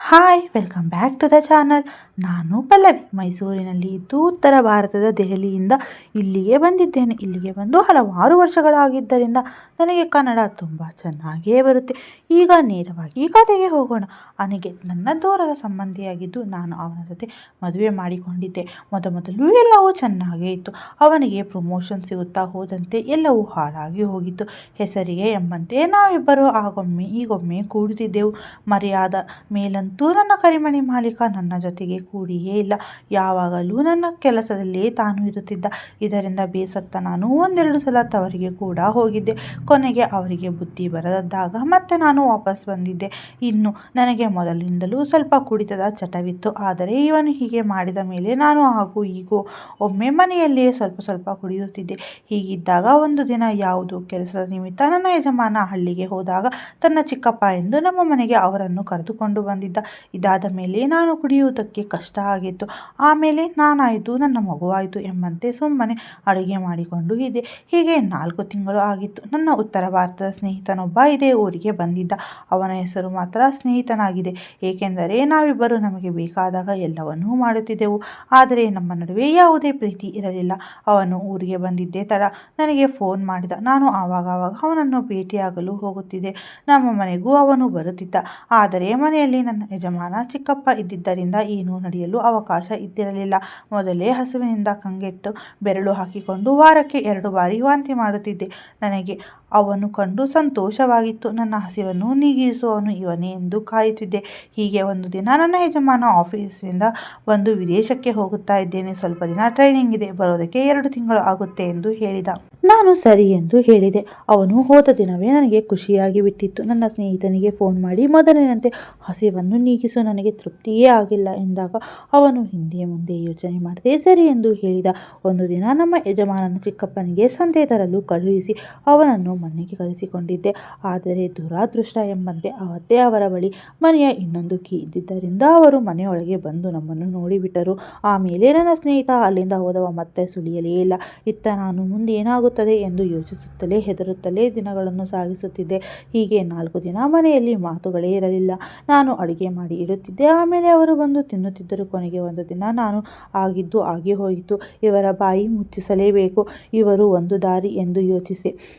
Hi welcome back to the channel. ನಾನು ಪಲ್ಲವಿ. ಮೈಸೂರಿನಲ್ಲಿ ಇದ್ದು ಉತ್ತರ ಭಾರತದ ದೆಹಲಿಯಿಂದ ಇಲ್ಲಿಗೆ ಬಂದಿದ್ದೇನೆ. ಇಲ್ಲಿಗೆ ಬಂದು ಹಲವಾರು ವರ್ಷಗಳಾಗಿದ್ದರಿಂದ ನನಗೆ ಕನ್ನಡ ತುಂಬ ಚೆನ್ನಾಗಿಯೇ ಬರುತ್ತೆ. ಈಗ ನೇರವಾಗಿ ಕತೆಗೆ ಹೋಗೋಣ. ಅವನಿಗೆ ನನ್ನ ದೂರದ ಸಂಬಂಧಿಯಾಗಿದ್ದು ನಾನು ಅವನ ಜೊತೆ ಮದುವೆ ಮಾಡಿಕೊಂಡಿದ್ದೆ. ಮೊದಲು ಎಲ್ಲವೂ ಚೆನ್ನಾಗೇ ಇತ್ತು. ಅವನಿಗೆ ಪ್ರಮೋಷನ್ ಸಿಗುತ್ತಾ ಹೋದಂತೆ ಎಲ್ಲವೂ ಹಾಳಾಗಿ ಹೋಗಿತ್ತು. ಹೆಸರಿಗೆ ಎಂಬಂತೆ ನಾವಿಬ್ಬರು ಆಗೊಮ್ಮೆ ಈಗೊಮ್ಮೆ ಕೂಡುತ್ತಿದ್ದೆವು. ಮರ್ಯಾದ ಮೇಲಂತೂ ನನ್ನ ಕರಿಮಣಿ ಮಾಲೀಕ ನನ್ನ ಜೊತೆಗೆ ಕೂಡಿಯೇ ಇಲ್ಲ. ಯಾವಾಗಲೂ ನನ್ನ ಕೆಲಸದಲ್ಲೇ ತಾನು ಇರುತ್ತಿದ್ದ. ಇದರಿಂದ ಬೇಸತ್ತ ನಾನು ಒಂದೆರಡು ಸಲ ತವರಿಗೆ ಕೂಡ ಹೋಗಿದ್ದೆ. ಕೊನೆಗೆ ಅವರಿಗೆ ಬುದ್ಧಿ ಬರದಾಗ ಮತ್ತೆ ನಾನು ವಾಪಸ್ ಬಂದಿದ್ದೆ. ಇನ್ನು ನನಗೆ ಮೊದಲಿನಿಂದಲೂ ಸ್ವಲ್ಪ ಕುಡಿತದ ಚಟವಿತ್ತು. ಆದರೆ ಇವನು ಹೀಗೆ ಮಾಡಿದ ಮೇಲೆ ನಾನು ಹಾಗೂ ಹೀಗೂ ಒಮ್ಮೆ ಮನೆಯಲ್ಲಿಯೇ ಸ್ವಲ್ಪ ಕುಡಿಯುತ್ತಿದ್ದೆ. ಹೀಗಿದ್ದಾಗ ಒಂದು ದಿನ ಯಾವುದೋ ಕೆಲಸದ ನಿಮಿತ್ತ ನನ್ನ ಯಜಮಾನ ಹಳ್ಳಿಗೆ ಹೋದಾಗ ತನ್ನ ಚಿಕ್ಕಪ್ಪ ಎಂದು ನಮ್ಮ ಮನೆಗೆ ಅವರನ್ನು ಕರೆದುಕೊಂಡು ಬಂದಿದ್ದ. ಇದಾದ ಮೇಲೆ ನಾನು ಕುಡಿಯುವುದಕ್ಕೆ ಕಷ್ಟ ಆಗಿತ್ತು. ಆಮೇಲೆ ನಾನಾಯಿತು, ನನ್ನ ಮಗುವಾಯಿತು ಎಂಬಂತೆ ಸುಮ್ಮನೆ ಅಡುಗೆ ಮಾಡಿಕೊಂಡು ಇದ್ದೆ. ಹೀಗೆ 4 ತಿಂಗಳು ಆಗಿತ್ತು. ನನ್ನ ಉತ್ತರ ಭಾರತದ ಸ್ನೇಹಿತನೊಬ್ಬ ಇದೇ ಊರಿಗೆ ಬಂದಿದ್ದ. ಅವನ ಹೆಸರು ಮಾತ್ರ ಸ್ನೇಹಿತನಾಗಿದೆ, ಏಕೆಂದರೆ ನಾವಿಬ್ಬರು ನಮಗೆ ಬೇಕಾದಾಗ ಎಲ್ಲವನ್ನೂ ಮಾಡುತ್ತಿದ್ದೆವು. ಆದರೆ ನಮ್ಮ ನಡುವೆ ಯಾವುದೇ ಪ್ರೀತಿ ಇರಲಿಲ್ಲ. ಅವನು ಊರಿಗೆ ಬಂದಿದ್ದೇ ತಡ ನನಗೆ ಫೋನ್ ಮಾಡಿದ. ನಾನು ಆವಾಗವಾಗ ಅವನನ್ನು ಭೇಟಿಯಾಗಲು ಹೋಗುತ್ತಿದ್ದೆ. ನಮ್ಮ ಮನೆಗೂ ಅವನು ಬರುತ್ತಿದ್ದ. ಆದರೆ ಮನೆಯಲ್ಲಿ ನನ್ನ ಯಜಮಾನ ಚಿಕ್ಕಪ್ಪ ಇದ್ದಿದ್ದರಿಂದ ಏನೂ ನಡೆಯಲು ಅವಕಾಶ ಇದ್ದಿರಲಿಲ್ಲ. ಮೊದಲೇ ಹಸುವಿನಿಂದ ಕಂಗೆಟ್ಟು ಬೆರಳು ಹಾಕಿಕೊಂಡು ವಾರಕ್ಕೆ 2 ಬಾರಿ ವಾಂತಿ ಮಾಡುತ್ತಿದ್ದೆ. ನನಗೆ ಅವನು ಕಂಡು ಸಂತೋಷವಾಗಿತ್ತು. ನನ್ನ ಹಸಿವನ್ನು ನೀಗಿಸುವವನು ಇವನೇ ಎಂದು ಕಾಯುತ್ತಿದ್ದೆ. ಹೀಗೆ ಒಂದು ದಿನ ನನ್ನ ಯಜಮಾನ ಆಫೀಸಿನಿಂದ ಬಂದು ವಿದೇಶಕ್ಕೆ ಹೋಗುತ್ತಾ ಇದ್ದೇನೆ, ಸ್ವಲ್ಪ ದಿನ ಟ್ರೈನಿಂಗ್ ಇದೆ, ಬರೋದಕ್ಕೆ 2 ತಿಂಗಳು ಆಗುತ್ತೆ ಎಂದು ಹೇಳಿದ. ನಾನು ಸರಿ ಎಂದು ಹೇಳಿದೆ. ಅವನು ಹೋದ ದಿನವೇ ನನಗೆ ಖುಷಿಯಾಗಿ ಬಿಟ್ಟಿತ್ತು. ನನ್ನ ಸ್ನೇಹಿತನಿಗೆ ಫೋನ್ ಮಾಡಿ ಮೊದಲಿನಂತೆ ಹಸಿವನ್ನು ನೀಗಿಸು, ನನಗೆ ತೃಪ್ತಿಯೇ ಆಗಿಲ್ಲ ಎಂದಾಗ ಅವನು ಹಿಂದೆ ಮುಂದೆ ಯೋಚನೆ ಮಾಡದೆ ಸರಿ ಎಂದು ಹೇಳಿದ. ಒಂದು ದಿನ ನಮ್ಮ ಯಜಮಾನನ ಚಿಕ್ಕಪ್ಪನಿಗೆ ಸಂತೆ ತರಲು ಕಳುಹಿಸಿ ಅವನನ್ನು ಮನೆಗೆ ಕರೆಸಿಕೊಂಡಿದ್ದೆ. ಆದರೆ ದುರಾದೃಷ್ಟ ಎಂಬಂತೆ ಅವತ್ತೇ ಅವರ ಬಳಿ ಮನೆಯ ಇನ್ನೊಂದು ಕೀ ಇದ್ದಿದ್ದರಿಂದ ಅವರು ಮನೆಯೊಳಗೆ ಬಂದು ನಮ್ಮನ್ನು ನೋಡಿಬಿಟ್ಟರು. ಆಮೇಲೆ ನನ್ನ ಸ್ನೇಹಿತ ಅಲ್ಲಿಂದ ಹೋದವ ಮತ್ತೆ ಸುಳಿಯಲೇ ಇಲ್ಲ. ಇತ್ತ ನಾನು ಮುಂದೆ ಏನಾಗುತ್ತದೆ ಎಂದು ಯೋಚಿಸುತ್ತಲೇ ಹೆದರುತ್ತಲೇ ದಿನಗಳನ್ನು ಸಾಗಿಸುತ್ತಿದ್ದೆ. ಹೀಗೆ 4 ದಿನ ಮನೆಯಲ್ಲಿ ಮಾತುಗಳೇ ಇರಲಿಲ್ಲ. ನಾನು ಅಡುಗೆ ಮಾಡಿ ಇಡುತ್ತಿದ್ದೆ. ಆಮೇಲೆ ಅವರು ಬಂದು ತಿನ್ನುತ್ತಿದ್ದರು. ಕೊನೆಗೆ ಒಂದು ದಿನ ನಾನು ಆಗಿದ್ದು ಆಗಿ ಹೋಯಿತು, ಇವರ ಬಾಯಿ ಮುಚ್ಚಿಸಲೇಬೇಕು, ಇವರು ಒಂದು ದಾರಿ ಎಂದು ಯೋಚಿಸಿ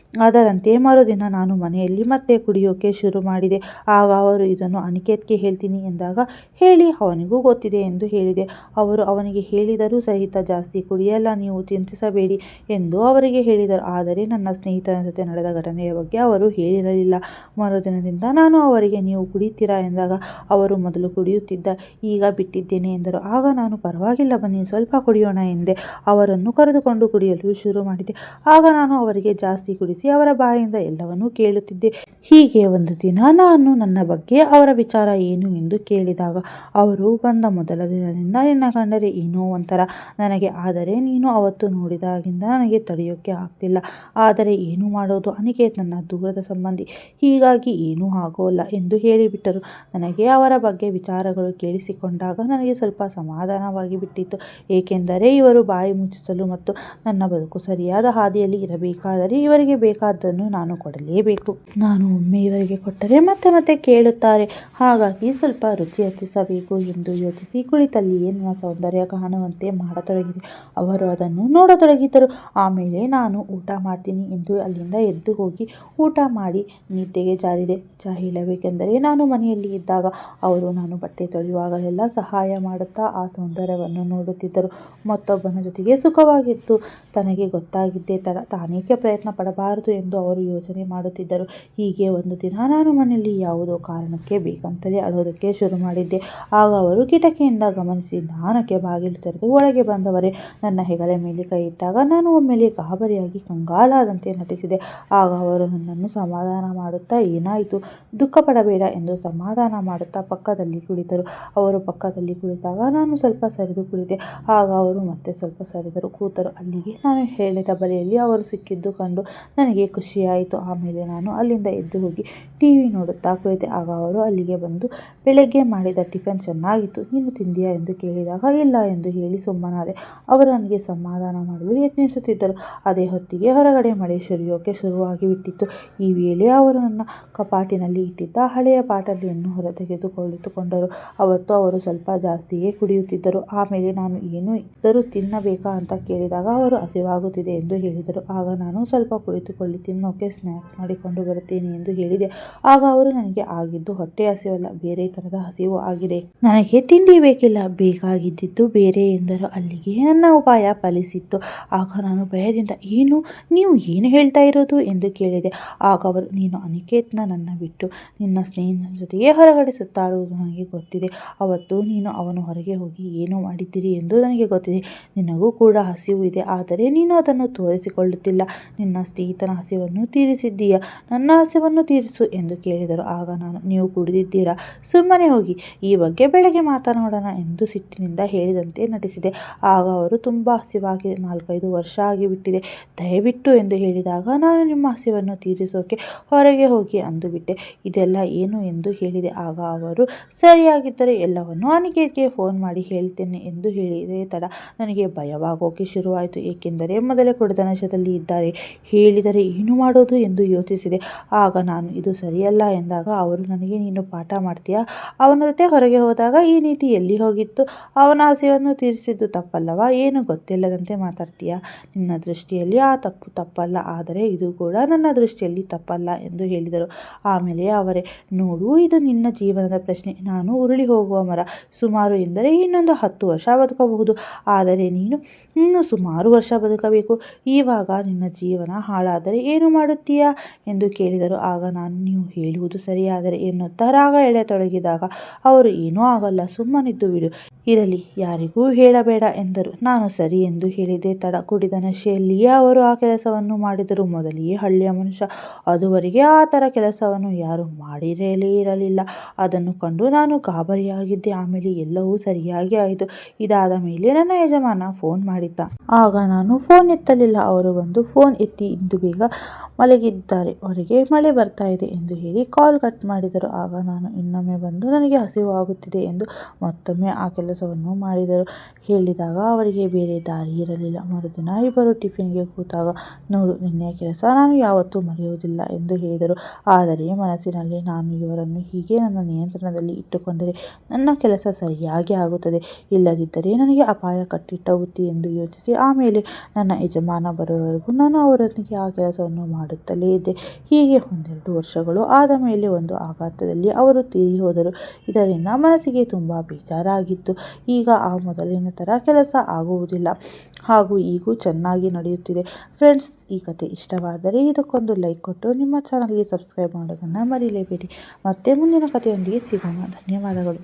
ಅದರಂತೆ ಮರುದಿನ ನಾನು ಮನೆಯಲ್ಲಿ ಮತ್ತೆ ಕುಡಿಯೋಕೆ ಶುರು ಮಾಡಿದೆ. ಆಗ ಅವರು ಇದನ್ನು ಅನಿಕೇತ್ಗೆ ಹೇಳ್ತೀನಿ ಎಂದಾಗ ಹೇಳಿ, ಅವನಿಗೂ ಗೊತ್ತಿದೆ ಎಂದು ಹೇಳಿದೆ. ಅವರು ಅವನಿಗೆ ಹೇಳಿದರೂ ಸಹಿತ ಜಾಸ್ತಿ ಕುಡಿಯಲ್ಲ, ನೀವು ಚಿಂತಿಸಬೇಡಿ ಎಂದು ಅವರಿಗೆ ಹೇಳಿದರು. ಆದರೆ ನನ್ನ ಸ್ನೇಹಿತನ ಜೊತೆ ನಡೆದ ಘಟನೆಯ ಬಗ್ಗೆ ಅವರು ಹೇಳಿರಲಿಲ್ಲ. ಮರುದಿನದಿಂದ ನಾನು ಅವರಿಗೆ ನೀವು ಕುಡಿತೀರಾ ಎಂದಾಗ ಅವರು ಮೊದಲು ಕುಡಿಯುತ್ತಿದ್ದ, ಈಗ ಬಿಟ್ಟಿದ್ದೇನೆ ಎಂದರು. ಆಗ ನಾನು ಪರವಾಗಿಲ್ಲ ಬನ್ನಿ ಸ್ವಲ್ಪ ಕುಡಿಯೋಣ ಎಂದೆ. ಅವರನ್ನು ಕರೆದುಕೊಂಡು ಕುಡಿಯಲು ಶುರು ಮಾಡಿದೆ. ಆಗ ನಾನು ಅವರಿಗೆ ಜಾಸ್ತಿ ಕುಡಿಸಿ ಅವರ ಬಾಯಿಂದ ಎಲ್ಲವನ್ನೂ ಕೇಳುತ್ತಿದ್ದೆ. ಹೀಗೆ ಒಂದು ದಿನ ನಾನು ನನ್ನ ಬಗ್ಗೆ ಅವರ ವಿಚಾರ ಏನು ಎಂದು ಕೇಳಿದಾಗ ಅವರು ಬಂದ ಮೊದಲ ದಿನದಿಂದ ನಿನ್ನ ಕಂಡರೆ ಏನೋ ಒಂಥರ ನನಗೆ, ಆದರೆ ನೀನು ಅವತ್ತು ನೋಡಿದಾಗಿಂದ ನನಗೆ ತಡೆಯೋಕೆ ಆಗ್ತಿಲ್ಲ. ಆದರೆ ಏನು ಮಾಡೋದು, ಅನಿಕೇತ್ ನನ್ನ ದೂರದ ಸಂಬಂಧಿ, ಹೀಗಾಗಿ ಏನೂ ಆಗೋಲ್ಲ ಎಂದು ಹೇಳಿಬಿಟ್ಟರು. ನನಗೆ ಅವರ ಬಗ್ಗೆ ವಿಚಾರಗಳು ಕೇಳಿಸಿಕೊಂಡಾಗ ನನಗೆ ಸ್ವಲ್ಪ ಸಮಾಧಾನವಾಗಿ ಬಿಟ್ಟಿತ್ತು. ಏಕೆಂದರೆ ಇವರು ಬಾಯಿ ಮುಚ್ಚಿಸಲು ಮತ್ತು ನನ್ನ ಬದುಕು ಸರಿಯಾದ ಹಾದಿಯಲ್ಲಿ ಇರಬೇಕಾದರೆ ಇವರಿಗೆ ಬೇಕಾದ್ದನ್ನು ನಾನು ಕೊಡಲೇಬೇಕು. ನಾನು ಒಮ್ಮೆ ಇವರಿಗೆ ಕೊಟ್ಟರೆ ಮತ್ತೆ ಕೇಳುತ್ತಾರೆ. ಹಾಗಾಗಿ ಸ್ವಲ್ಪ ರುಚಿ ಹೆಚ್ಚಿಸಬೇಕು ಎಂದು ಯೋಚಿಸಿ ಕುಳಿತಲ್ಲಿಯೇ ನನ್ನ ಸೌಂದರ್ಯ ಕಾಣುವಂತೆ ಮಾಡತೊಡಗಿದೆ. ಅವರು ಅದನ್ನು ನೋಡತೊಡಗಿದ್ದರು. ಆಮೇಲೆ ನಾನು ಊಟ ಮಾಡ್ತೀನಿ ಎಂದು ಅಲ್ಲಿಂದ ಎದ್ದು ಹೋಗಿ ಊಟ ಮಾಡಿ ನಿದ್ದೆಗೆ ಜಾರಿದೆ. ನಿಜ ಹೇಳಬೇಕೆಂದರೆ ನಾನು ಮನೆಯಲ್ಲಿ ಇದ್ದಾಗ ಅವರು ನಾನು ಬಟ್ಟೆ ತೊಳೆಯುವಾಗಲೆಲ್ಲ ಸಹಾಯ ಮಾಡುತ್ತಾ ಆ ಸೌಂದರ್ಯವನ್ನು ನೋಡುತ್ತಿದ್ದರು. ಮತ್ತೊಬ್ಬನ ಜೊತೆಗೆ ಸುಖವಾಗಿದ್ದು ತನಗೆ ಗೊತ್ತಾಗಿದ್ದೇ ತಡ, ತಾನೇಕೆ ಪ್ರಯತ್ನ ಪಡಬಾರದು ಎಂದು ಅವರು ಯೋಚನೆ ಮಾಡುತ್ತಿದ್ದರು. ಹೀಗೆ ಒಂದು ದಿನ ನಾನು ಮನೆಯಲ್ಲಿ ಯಾವುದೋ ಕಾರಣಕ್ಕೆ ಬೇಕಂತಲೇ ಅಳೋದಕ್ಕೆ ಶುರು ಮಾಡಿದ್ದೆ. ಆಗ ಅವರು ಕಿಟಕಿಯಿಂದ ಗಮನಿಸಿ ನಿಧಾನಕ್ಕೆ ಬಾಗಿಲು ತೆರೆದು ಒಳಗೆ ಬಂದವರೇ ನನ್ನ ಹೆಗಲ ಮೇಲೆ ಕೈ ಇಟ್ಟಾಗ ನಾನು ಒಮ್ಮೆಲೆ ಗಾಬರಿಯಾಗಿ ಕಂಗಾಲಾದಂತೆ ನಟಿಸಿದೆ. ಆಗ ಅವರು ನನ್ನನ್ನು ಸಮಾಧಾನ ಮಾಡುತ್ತಾ ಏನಾಯಿತು, ದುಃಖ ಪಡಬೇಡ ಎಂದು ಸಮಾಧಾನ ಮಾಡುತ್ತಾ ಪಕ್ಕದಲ್ಲಿ ಕುಳಿತರು. ಅವರು ಪಕ್ಕದಲ್ಲಿ ಕುಳಿತಾಗ ನಾನು ಸ್ವಲ್ಪ ಸರಿದು ಕುಳಿತೆ. ಆಗ ಅವರು ಮತ್ತೆ ಸ್ವಲ್ಪ ಸರಿದರು ಕೂತರು. ಅಲ್ಲಿಗೆ ನಾನು ಹೇಳಿದ ಬಲೆಯಲ್ಲಿ ಅವರು ಸಿಕ್ಕಿದ್ದು ಕಂಡು ನನಗೆ ಖುಷಿಯಾಯಿತು. ಆಮೇಲೆ ನಾನು ಅಲ್ಲಿಂದ ಎದ್ದು ಹೋಗಿ ಟಿವಿ ನೋಡುತ್ತಾ ಕುಳಿತೆ. ಆಗ ಅವರು ಅಲ್ಲಿಗೆ ಬಂದು ಬೆಳಗ್ಗೆ ಮಾಡಿದ ಟಿಫನ್ ಚೆನ್ನಾಗಿತ್ತು, ನೀನು ತಿಂದಿಯಾ ಎಂದು ಕೇಳಿದಾಗ ಇಲ್ಲ ಎಂದು ಹೇಳಿ ಸುಮ್ಮನಾದೆ. ಅವರು ನನಗೆ ಸಮಾಧಾನ ಮಾಡಲು ಯತ್ನಿಸುತ್ತಿದ್ದರು. ಅದೇ ಹೊತ್ತಿಗೆ ಹೊತ್ತಿಗೆ ಹೊರಗಡೆ ಮಳೆ ಸುರಿಯೋಕೆ ಶುರುವಾಗಿ ಬಿಟ್ಟಿತ್ತು. ಈ ವೇಳೆ ಅವರು ನನ್ನ ಕಪಾಟಿನಲ್ಲಿ ಇಟ್ಟಿದ್ದ ಹಳೆಯ ಬಾಟಲಿಯನ್ನು ಹೊರತೆಗೆದುಕೊಳ್ಳುತ್ತುಕೊಂಡರು. ಅವತ್ತು ಅವರು ಸ್ವಲ್ಪ ಜಾಸ್ತಿಯೇ ಕುಡಿಯುತ್ತಿದ್ದರು. ಆಮೇಲೆ ನಾನು ಏನು ಇದ್ದರೂ ತಿನ್ನಬೇಕಾ ಅಂತ ಕೇಳಿದಾಗ ಅವರು ಹಸಿವಾಗುತ್ತಿದೆ ಎಂದು ಹೇಳಿದರು. ಆಗ ನಾನು ಸ್ವಲ್ಪ ಕುಳಿತುಕೊಳ್ಳಿ, ತಿನ್ನೋಕೆ ಸ್ನ್ಯಾಕ್ಸ್ ಮಾಡಿಕೊಂಡು ಬರುತ್ತೇನೆ ಎಂದು ಹೇಳಿದೆ. ಆಗ ಅವರು ನನಗೆ ಆಗಿದ್ದು ಹೊಟ್ಟೆ ಹಸಿವಲ್ಲ, ಬೇರೆ ತರದ ಹಸಿವು ಆಗಿದೆ. ನನಗೆ ತಿಂಡಿ ಬೇಕಿಲ್ಲ, ಬೇಕಾಗಿದ್ದಿದ್ದು ಬೇರೆ ಎಂದರು. ಅಲ್ಲಿಗೆ ನನ್ನ ಉಪಾಯ ಫಲಿಸಿತ್ತು. ಆಗ ನಾನು ಭಯದಿಂದ ನೀವು ಏನು ಹೇಳ್ತಾ ಇರೋದು ಎಂದು ಕೇಳಿದೆ. ಆಗ ಅವರು, ನೀನು ಅನಿಕೇತ್ನ ನನ್ನ ಬಿಟ್ಟು ನಿನ್ನ ಸ್ನೇಹಿತನ ಜೊತೆಗೆ ಹೊರಗಡೆ ಸುತ್ತಾಡುವುದು ನನಗೆ ಗೊತ್ತಿದೆ. ಅವತ್ತು ನೀನು ಅವನು ಹೊರಗೆ ಹೋಗಿ ಏನು ಮಾಡಿದ್ದೀರಿ ಎಂದು ನನಗೆ ಗೊತ್ತಿದೆ. ನಿನಗೂ ಕೂಡ ಹಸಿವು ಇದೆ, ಆದರೆ ನೀನು ಅದನ್ನು ತೋರಿಸಿಕೊಳ್ಳುತ್ತಿಲ್ಲ. ನಿನ್ನ ಸ್ನೇಹಿತನ ಹಸಿವನ್ನು ತೀರಿಸಿದ್ದೀಯಾ, ನನ್ನ ಹಸಿವನ್ನು ತೀರಿಸು ಎಂದು ಕೇಳಿದರು. ಆಗ ನಾನು, ನೀವು ಕುಡಿದಿದ್ದೀರಾ, ಸುಮ್ಮನೆ ಹೋಗಿ, ಈ ಬಗ್ಗೆ ಬೆಳಗ್ಗೆ ಮಾತನಾಡೋಣ ಎಂದು ಸಿಟ್ಟಿನಿಂದ ಹೇಳಿದಂತೆ ನಟಿಸಿದೆ. ಆಗ ಅವರು, ತುಂಬಾ ಹಸಿವಾಗಿದೆ, 4-5 ವರ್ಷ ಆಗಿಬಿಟ್ಟಿದೆ, ದಯವಿಟ್ಟು ಎಂದು ಹೇಳಿದಾಗ ನಾನು ನಿಮ್ಮ ಹಸಿವನ್ನು ತೀರಿಸೋಕೆ ಹೊರಗೆ ಹೋಗಿ ಅಂದುಬಿಟ್ಟೆ. ಇದೆಲ್ಲ ಏನು ಎಂದು ಹೇಳಿದೆ. ಆಗ ಅವರು, ಸರಿಯಾಗಿದ್ದರೆ ಎಲ್ಲವನ್ನು ಅನಿಕೇತ್ಗೆ ಫೋನ್ ಮಾಡಿ ಹೇಳ್ತೇನೆ ಎಂದು ಹೇಳಿದೆ. ತಡ ನನಗೆ ಭಯವಾಗೋಕೆ ಶುರುವಾಯಿತು, ಏಕೆಂದರೆ ಮೊದಲೇ ಕುಡಿದ ನಶೆಯಲ್ಲಿ ಇದ್ದಾರೆ. ಹೇಳಿದರೆ ಏನು ಮಾಡೋದು ಎಂದು ಯೋಚಿಸಿದೆ. ಆಗ ನಾನು, ಇದು ಸರಿಯಲ್ಲ ಎಂದಾಗ ಅವರು ನನಗೆ, ನೀನು ಪಾಠ ಮಾಡ್ತೀಯಾ, ಅವನ ಜೊತೆ ಹೊರಗೆ ಹೋದಾಗ ಈ ನೀತಿ ಎಲ್ಲಿ ಹೋಗಿತ್ತು, ಅವನ ಹಸಿವನ್ನು ತೀರಿಸಿದ್ದು ತಪ್ಪಲ್ಲವಾ, ಏನು ಗೊತ್ತಿಲ್ಲದಂತೆ ಮಾತಾಡ್ತೀಯಾ, ನಿನ್ನ ದೃಷ್ಟಿಯಲ್ಲಿ ಆ ತಪ್ಪು ತಪ್ಪಲ್ಲ, ಆದರೆ ಇದು ಕೂಡ ನನ್ನ ದೃಷ್ಟಿಯಲ್ಲಿ ತಪ್ಪಲ್ಲ ಎಂದು ಹೇಳಿದರು. ಆಮೇಲೆ ಅವರೇ, ನೋಡು, ಇದು ನಿನ್ನ ಜೀವನದ ಪ್ರಶ್ನೆ, ನಾನು ಉರುಳಿ ಹೋಗುವ ಮರ, ಸುಮಾರು ಎಂದರೆ ಇನ್ನೊಂದು 10 ವರ್ಷ ಬದುಕಬಹುದು, ಆದರೆ ನೀನು ಇನ್ನು ಸುಮಾರು ವರ್ಷ ಬದುಕಬೇಕು. ಇವಾಗ ನಿನ್ನ ಜೀವನ ಹಾಳಾದರೆ ಏನು ಮಾಡುತ್ತೀಯಾ ಎಂದು ಕೇಳಿದರು. ಆಗ ನಾನು, ನೀವು ಹೇಳುವುದು ಸರಿಯಾದರೆ ಎನ್ನುತ್ತಾ ರಾಗ ಎಳೆಯತೊಡಗಿದಾಗ ಅವರು, ಏನೂ ಆಗಲ್ಲ, ಸುಮ್ಮನಿದ್ದು ಬಿಡು, ಇರಲಿ, ಯಾರಿಗೂ ಹೇಳಬೇಡ ಎಂದರು. ನಾನು ಸರಿ ಎಂದು ಹೇಳಿದೆ. ತಡ ಕುಡಿದ ನಶೆಯಲ್ಲಿಯೇ ಅವರು ಆ ಕೆಲಸವನ್ನು ಮಾಡಿದರು. ಮೊದಲಿಗೆ ಹಳ್ಳಿಯ ಮನುಷ್ಯ, ಅದುವರೆಗೆ ಆ ಥರ ಕೆಲಸವನ್ನು ಯಾರು ಮಾಡಿರಲೇ ಇರಲಿಲ್ಲ. ಅದನ್ನು ಕಂಡು ನಾನು ಗಾಬರಿಯಾಗಿದ್ದೆ. ಆಮೇಲೆ ಎಲ್ಲವೂ ಸರಿಯಾಗಿ ಆಯಿತು. ಇದಾದ ಮೇಲೆ ನನ್ನ ಯಜಮಾನ ಫೋನ್ ಮಾಡಿದ್ದ. ಆಗ ನಾನು ಫೋನ್ ಎತ್ತಲಿಲ್ಲ. ಅವರು ಬಂದು ಫೋನ್ ಎತ್ತಿ, ಇಂದು ಬೇಗ ಮಲಗಿದ್ದಾರೆ, ಹೊರಗೆ ಮಳೆ ಬರ್ತಾ ಇದೆ ಎಂದು ಹೇಳಿ ಕಾಲ್ ಕಟ್ ಮಾಡಿದರು. ಆಗ ನಾನು ಇನ್ನೊಮ್ಮೆ ಬಂದು, ನನಗೆ ಹಸಿವು ಆಗುತ್ತಿದೆ ಎಂದು ಮತ್ತೊಮ್ಮೆ ಆ ಕೆಲಸವನ್ನು ಮಾಡಿದರು. ಹೇಳಿದಾಗ ಅವರಿಗೆ ಬೇರೆ ದಾರಿ ಇರಲಿಲ್ಲ. ಮರುದಿನ ಇಬ್ಬರು ಟಿಫಿನ್ಗೆ ಕೂತಾಗ, ನೋಡು, ನಿನ್ನೆಯ ಕೆಲಸ ನಾನು ಯಾವತ್ತೂ ಮರೆಯುವುದಿಲ್ಲ ಎಂದು ಹೇಳಿದರು. ಆದರೆ ಮನಸ್ಸಿನಲ್ಲಿ, ನಾನು ಇವರನ್ನು ಹೀಗೆ ನನ್ನ ನಿಯಂತ್ರಣದಲ್ಲಿ ಇಟ್ಟುಕೊಂಡರೆ ನನ್ನ ಕೆಲಸ ಸರಿಯಾಗಿ ಆಗುತ್ತದೆ, ಇಲ್ಲದಿದ್ದರೆ ನನಗೆ ಅಪಾಯ ಕಟ್ಟಿಟ್ಟ ಬುತ್ತಿ ಎಂದು ಯೋಚಿಸಿ ಆಮೇಲೆ ನನ್ನ ಯಜಮಾನ ಬರುವವರೆಗೂ ನಾನು ಅವರೊಂದಿಗೆ ಆ ಕೆಲಸವನ್ನು ಮಾಡುತ್ತಲೇ ಇದ್ದೆ. ಹೀಗೆ 1-2 ವರ್ಷಗಳು ಆದ ಮೇಲೆ ಒಂದು ಆಘಾತದಲ್ಲಿ ಅವರು ತೀರಿ ಹೋದರು. ಇದರಿಂದ ಮನಸ್ಸಿಗೆ ತುಂಬ ಬೇಜಾರಾಗಿತ್ತು. ಈಗ ಆ ಮೊದಲಿನ ಥರ ಕೆಲಸ ಆಗುವುದಿಲ್ಲ. ಹಾಗೂ ಈಗೂ ಚೆನ್ನಾಗಿ ನಡೆಯುತ್ತಿದೆ. ಫ್ರೆಂಡ್ಸ್, ಈ ಕತೆ ಇಷ್ಟವಾದರೆ ಇದಕ್ಕೊಂದು ಲೈಕ್ ಕೊಟ್ಟು ನಿಮ್ಮ ಚಾನಲ್ಗೆ ಸಬ್ಸ್ಕ್ರೈಬ್ ಮಾಡೋದನ್ನು ಮರೀಲೇಬೇಡಿ. ಮತ್ತೆ ಮುಂದಿನ ಕಥೆಯೊಂದಿಗೆ ಸಿಗೋಣ. ಧನ್ಯವಾದಗಳು.